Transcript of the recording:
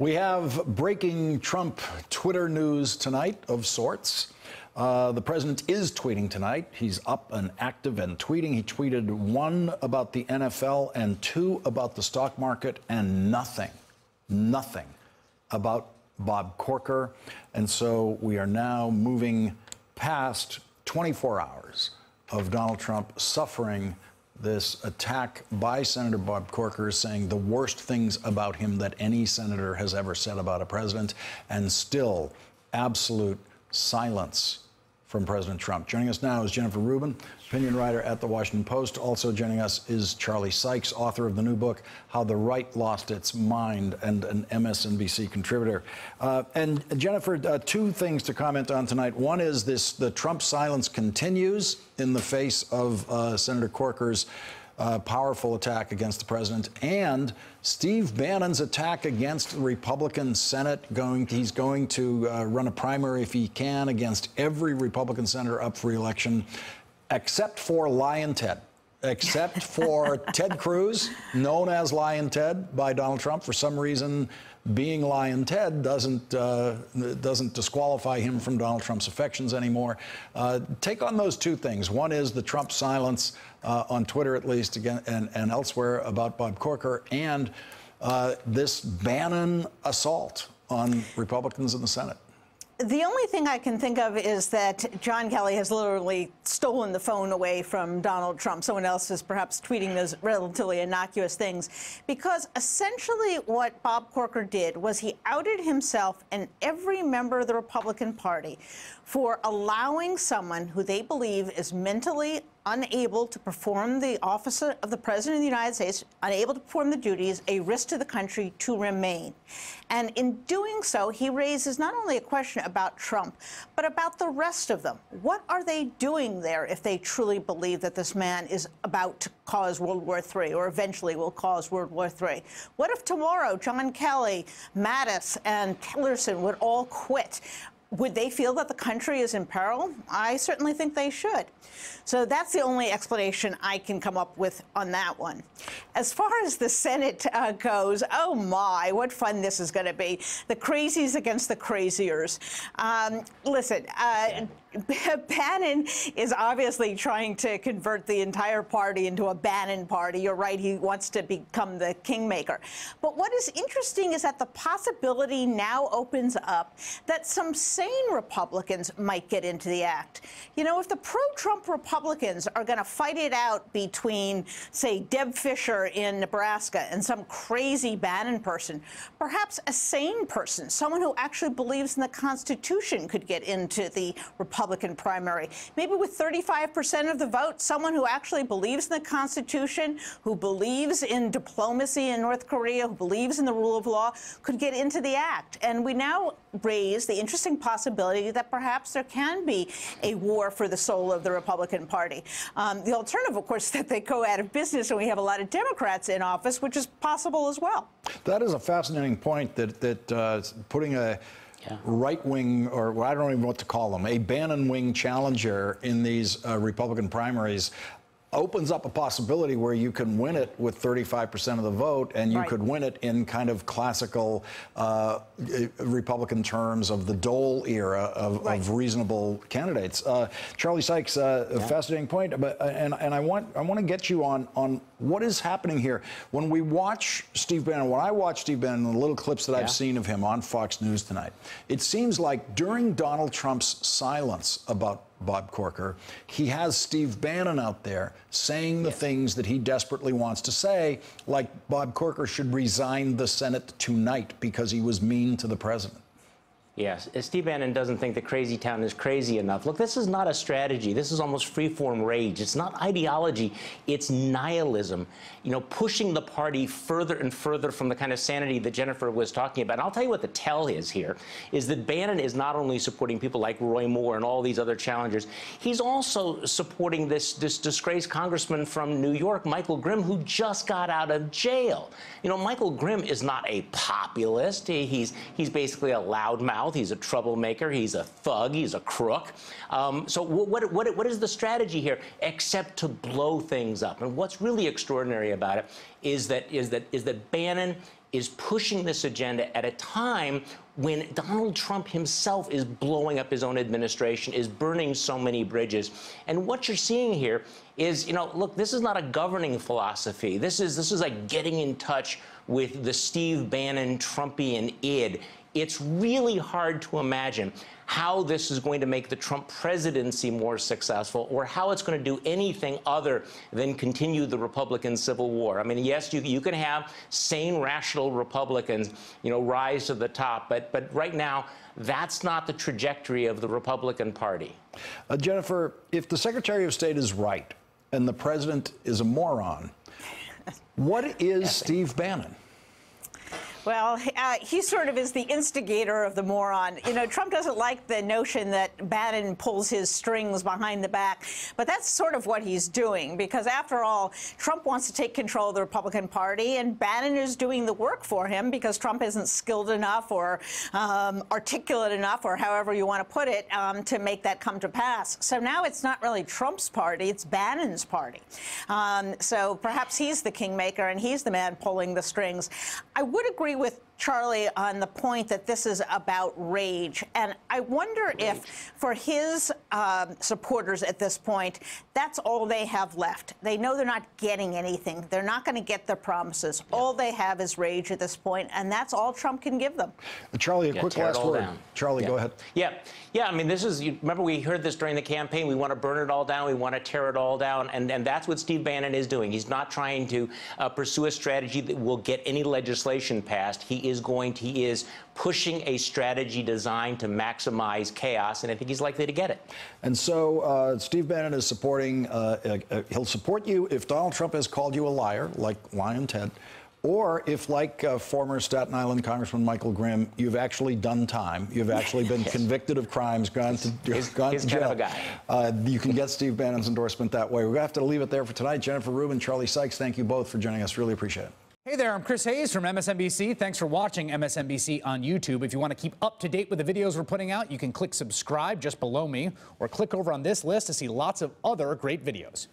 We have breaking Trump Twitter news tonight of sorts. The president is tweeting tonight. He's up and active and tweeting. He tweeted one about the NFL and two about the stock market and nothing about Bob Corker. And so we are now moving past 24 hours of Donald Trump suffering this attack by Senator Bob Corker, saying the worst things about him that any senator has ever said about a president, and still absolute silence from President Trump. Joining us now is Jennifer Rubin, opinion writer at The Washington Post. Also joining us is Charlie Sykes, author of the new book, How the Right Lost Its Mind, and an MSNBC contributor. And Jennifer, two things to comment on tonight. One is the Trump silence continues in the face of Senator Corker's powerful attack against the president, and Steve Bannon's attack against the Republican Senate. He's going to run a primary if he can against every Republican senator up for re-election, except for Lyin' Ted. Except for Ted Cruz, known as Lyin' Ted by Donald Trump. For some reason, being Lyin' Ted doesn't disqualify him from Donald Trump's affections anymore. Take on those two things. One is the Trump silence on Twitter, at least, again, and elsewhere about Bob Corker, and this Bannon assault on Republicans in the Senate. The only thing I can think of is that John Kelly has literally stolen the phone away from Donald Trump. Someone else is perhaps tweeting those relatively innocuous things, because essentially what Bob Corker did was he outed himself and every member of the Republican Party for allowing someone who they believe is mentally unable to perform the office of the President of the United States, unable to perform the duties, a risk to the country, to remain. And in doing so, he raises not only a question about Trump, but about the rest of them. What are they doing there if they truly believe that this man is about to cause World War III, or eventually will cause World War III? What if tomorrow John Kelly, Mattis, and Tillerson would all quit? Would they feel that the country is in peril? I certainly think they should. So that's the only explanation I can come up with on that one. As far as the Senate goes, oh my, what fun this is going to be. The crazies against the craziers. Listen, Bannon is obviously trying to convert the entire party into a Bannon party. You're right, he wants to become the kingmaker. But what is interesting is that the possibility now opens up that some sane Republicans might get into the act. You know, if the pro-Trump Republicans are going to fight it out between, say, Deb Fischer in Nebraska and some crazy Bannon person, perhaps a sane person, someone who actually believes in the Constitution, could get into the Republican primary. Maybe with 35% of the vote, someone who actually believes in the Constitution, who believes in diplomacy in North Korea, who believes in the rule of law, could get into the act. And we now raise the interesting possibility that perhaps there can be a war for the soul of the Republican Party. The alternative, of course, is that they go out of business and we have a lot of Democrats in office, which is possible as well. That is a fascinating point, that putting a right-wing, or I don't even know what to call them, a Bannon wing challenger in these Republican primaries opens up a possibility where you can win it with 35% of the vote, and you could win it in kind of classical Republican terms of the Dole era of reasonable candidates. Charlie Sykes, fascinating point, but and I want to get you on what is happening here when we watch Steve Bannon. When I watch Steve Bannon, the little clips that I've seen of him on Fox News tonight, it seems like during Donald Trump's silence about Bob Corker, he has Steve Bannon out there saying the things that he desperately wants to say, like Bob Corker should resign the Senate tonight because he was mean to the president. Yes, Steve Bannon doesn't think the crazy town is crazy enough. Look, this is not a strategy. This is almost free-form rage. It's not ideology. It's nihilism, you know, pushing the party further and further from the kind of sanity that Jennifer was talking about. And I'll tell you what the tell is here, is that Bannon is not only supporting people like Roy Moore and all these other challengers, he's also supporting this disgraced congressman from New York, Michael Grimm, who just got out of jail. You know, Michael Grimm is not a populist. He's basically a loudmouth. He's a troublemaker. He's a thug. He's a crook. So what is the strategy here except to blow things up? And what's really extraordinary about it is that Bannon is pushing this agenda at a time when Donald Trump himself is blowing up his own administration, is burning so many bridges. And what you're seeing here is, look, this is not a governing philosophy. This is like getting in touch with the Steve Bannon Trumpian id. It's really hard to imagine how this is going to make the Trump presidency more successful, or how it's going to do anything other than continue the Republican Civil War. I mean, yes, you can have sane, rational Republicans, rise to the top, but right now, that's not the trajectory of the Republican Party. Jennifer, if the Secretary of State is right and the president is a moron, what is Steve Bannon? Well, he sort of is the instigator of the moron. Trump doesn't like the notion that Bannon pulls his strings behind the back, but that's sort of what he's doing, because after all, Trump wants to take control of the Republican Party, and Bannon is doing the work for him because Trump isn't skilled enough or articulate enough, or however you want to put it, to make that come to pass. So now it's not really Trump's party, it's Bannon's party. So perhaps he's the kingmaker and he's the man pulling the strings. I would agree with Charlie on the point that this is about rage. And I wonder if for his supporters at this point, that's all they have left. They know they're not getting anything. They're not going to get their promises. Yeah. All they have is rage at this point, and that's all Trump can give them. Charlie, a quick last word. Charlie, go ahead. Yeah, I mean, remember we heard this during the campaign. We want to burn it all down. We want to tear it all down. And that's what Steve Bannon is doing. He's not trying to pursue a strategy that will get any legislation passed. He is pushing a strategy designed to maximize chaos, and I think he's likely to get it. And so Steve Bannon is supporting, he'll support you if Donald Trump has called you a liar, like Lyin' Ted, or if, like former Staten Island Congressman Michael Grimm, you've actually done time, you've actually been convicted of crimes, gone to jail. Kind of a guy. You can get Steve Bannon's endorsement that way. We're going to have to leave it there for tonight. Jennifer Rubin, Charlie Sykes, thank you both for joining us. Really appreciate it. Hey there, I'm Chris Hayes from MSNBC. Thanks for watching MSNBC on YouTube. If you want to keep up to date with the videos we're putting out, you can click subscribe just below me, or click over on this list to see lots of other great videos.